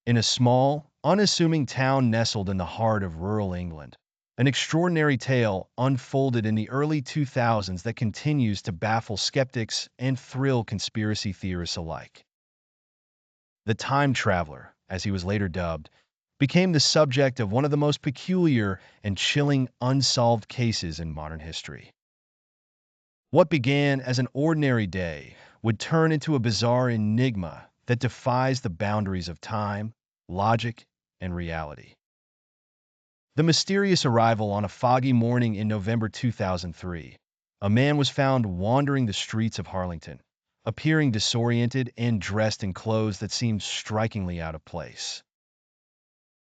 In a small, unassuming town nestled in the heart of rural England, an extraordinary tale unfolded in the early 2000s that continues to baffle skeptics and thrill conspiracy theorists alike. The Time Traveler, as he was later dubbed, became the subject of one of the most peculiar and chilling unsolved cases in modern history. What began as an ordinary day would turn into a bizarre enigma that defies the boundaries of time, logic, and reality. The mysterious arrival on a foggy morning in November 2003, a man was found wandering the streets of Harlington, appearing disoriented and dressed in clothes that seemed strikingly out of place.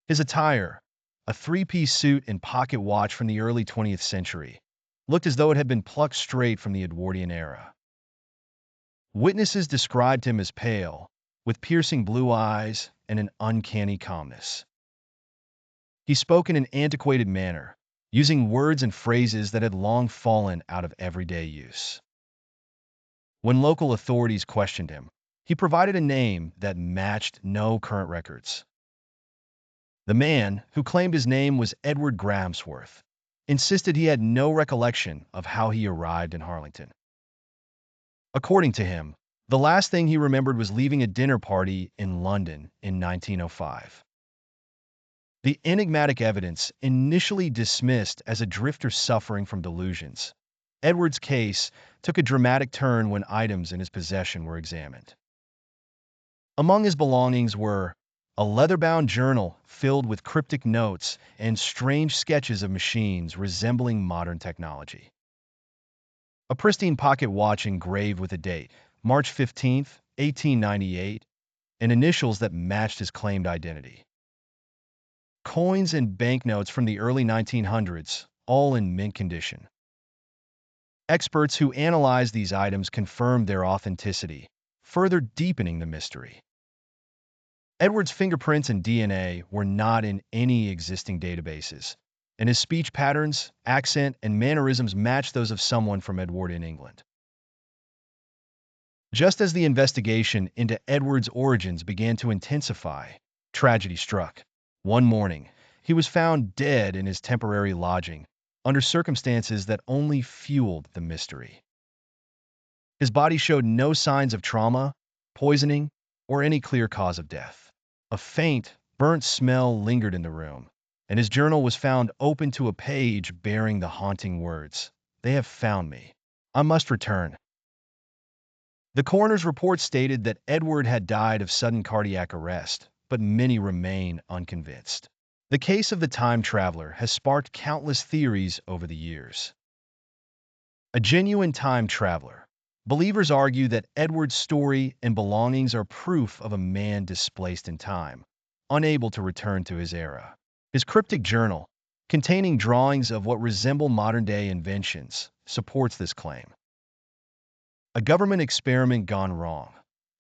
His attire, a three-piece suit and pocket watch from the early 20th century, looked as though it had been plucked straight from the Edwardian era. Witnesses described him as pale, with piercing blue eyes and an uncanny calmness. He spoke in an antiquated manner, using words and phrases that had long fallen out of everyday use. When local authorities questioned him, he provided a name that matched no current records. The man, who claimed his name was Edward Grahamsworth, insisted he had no recollection of how he arrived in Harlington. According to him, the last thing he remembered was leaving a dinner party in London in 1905. The enigmatic evidence, initially dismissed as a drifter suffering from delusions, Edward's case took a dramatic turn when items in his possession were examined. Among his belongings were a leather-bound journal filled with cryptic notes and strange sketches of machines resembling modern technology, a pristine pocket watch engraved with a date, March 15, 1898, and initials that matched his claimed identity. Coins and banknotes from the early 1900s, all in mint condition. Experts who analyzed these items confirmed their authenticity, further deepening the mystery. Edward's fingerprints and DNA were not in any existing databases, and his speech patterns, accent, and mannerisms matched those of someone from Edwardian England. Just as the investigation into Edward's origins began to intensify, tragedy struck. One morning, he was found dead in his temporary lodging, under circumstances that only fueled the mystery. His body showed no signs of trauma, poisoning, or any clear cause of death. A faint, burnt smell lingered in the room, and his journal was found open to a page bearing the haunting words, "They have found me. I must return." The coroner's report stated that Edward had died of sudden cardiac arrest, but many remain unconvinced. The case of the time traveler has sparked countless theories over the years. A genuine time traveler. Believers argue that Edward's story and belongings are proof of a man displaced in time, unable to return to his era. His cryptic journal, containing drawings of what resemble modern-day inventions, supports this claim. A government experiment gone wrong.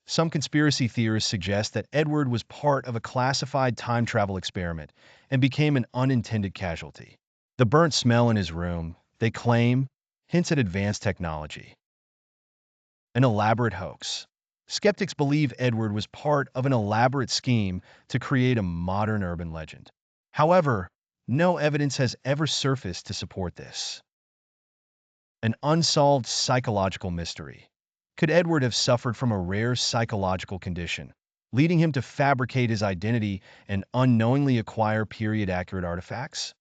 Some conspiracy theorists suggest that Edward was part of a classified time travel experiment and became an unintended casualty. The burnt smell in his room, they claim, hints at advanced technology. An elaborate hoax. Skeptics believe Edward was part of an elaborate scheme to create a modern urban legend. However, no evidence has ever surfaced to support this. An unsolved psychological mystery. Could Edward have suffered from a rare psychological condition, leading him to fabricate his identity and unknowingly acquire period-accurate artifacts?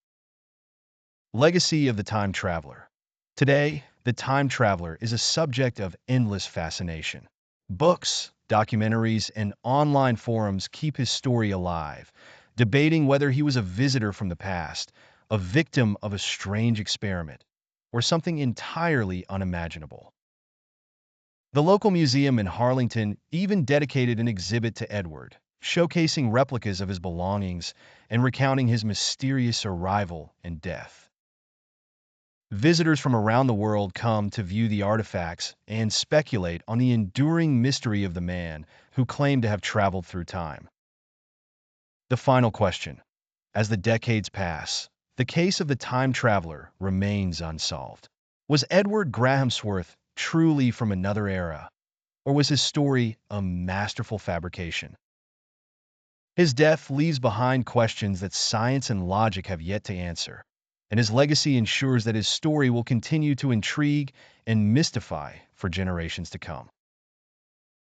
Legacy of the Time Traveler. Today, the time traveler is a subject of endless fascination. Books, documentaries, and online forums keep his story alive, debating whether he was a visitor from the past, a victim of a strange experiment, or something entirely unimaginable. The local museum in Harlington even dedicated an exhibit to Edward, showcasing replicas of his belongings and recounting his mysterious arrival and death. Visitors from around the world come to view the artifacts and speculate on the enduring mystery of the man who claimed to have traveled through time. The final question. As the decades pass, the case of the time traveler remains unsolved. Was Edward Grahamsworth truly from another era, or was his story a masterful fabrication? His death leaves behind questions that science and logic have yet to answer, and his legacy ensures that his story will continue to intrigue and mystify for generations to come.